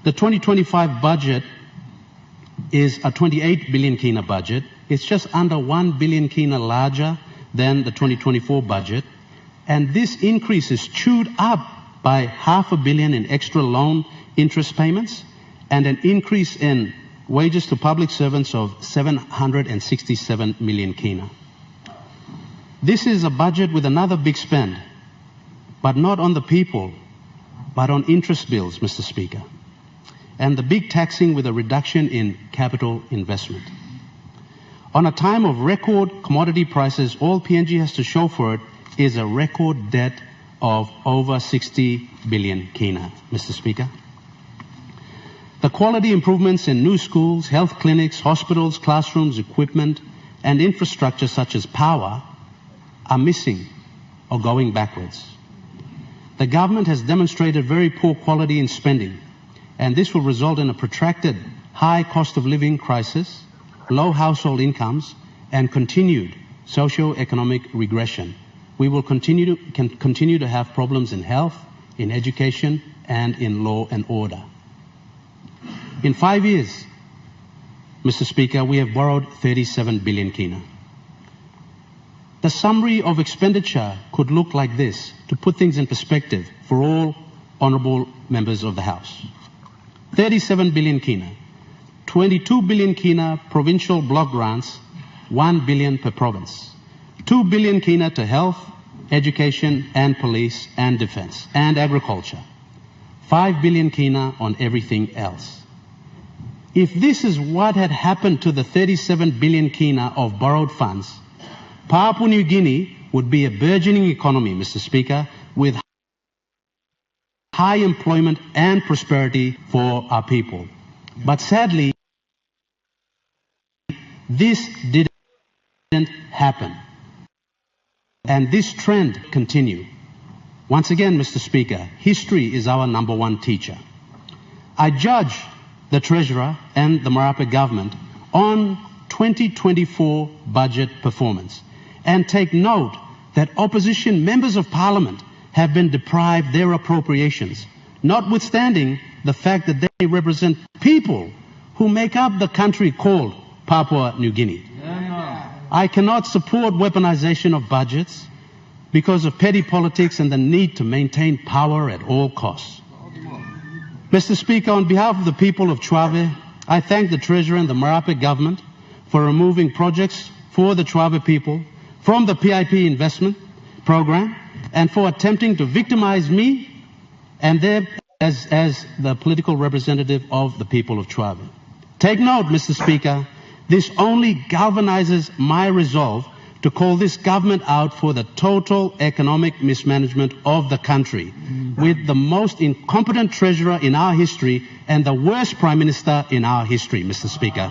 The 2025 budget is a 28 billion kina budget. It's just under 1 billion kina larger than the 2024 budget. And this increase is chewed up by $500 million in extra loan interest payments and an increase in wages to public servants of 767 million kina. This is a budget with another big spend, but not on the people, but on interest bills, Mr. Speaker, and the big taxing with a reduction in capital investment. On a time of record commodity prices, all PNG has to show for it is a record debt of over 60 billion kina, Mr. Speaker. The quality improvements in new schools, health clinics, hospitals, classrooms, equipment, and infrastructure such as power are missing or going backwards. The government has demonstrated very poor quality in spending, and this will result in a protracted high cost of living crisis, low household incomes, and continued socio-economic regression. We will continue to have problems in health, in education, and in law and order. In 5 years, Mr. Speaker, we have borrowed 37 billion kina. The summary of expenditure could look like this, to put things in perspective for all honourable members of the House. 37 billion kina, 22 billion kina provincial block grants, 1 billion per province, 2 billion kina to health, education and police and defence and agriculture, 5 billion kina on everything else. If this is what had happened to the 37 billion kina of borrowed funds, Papua New Guinea would be a burgeoning economy, Mr. Speaker, with high employment and prosperity for our people. But sadly, this didn't happen. And this trend continued. Once again, Mr. Speaker, history is our #1 teacher. I judge the Treasurer and the Marape government on 2024 budget performance and take note that opposition members of Parliament have been deprived their appropriations, notwithstanding the fact that they represent people who make up the country called Papua New Guinea. I cannot support weaponization of budgets because of petty politics and the need to maintain power at all costs. Mr. Speaker, on behalf of the people of Chuave, I thank the Treasurer and the Marape government for removing projects for the Chuave people from the PIP investment program and for attempting to victimize me and them as the political representative of the people of Chuave. Take note, Mr. Speaker, this only galvanizes my resolve to call this government out for the total economic mismanagement of the country, with the most incompetent treasurer in our history and the worst prime minister in our history, Mr. Speaker.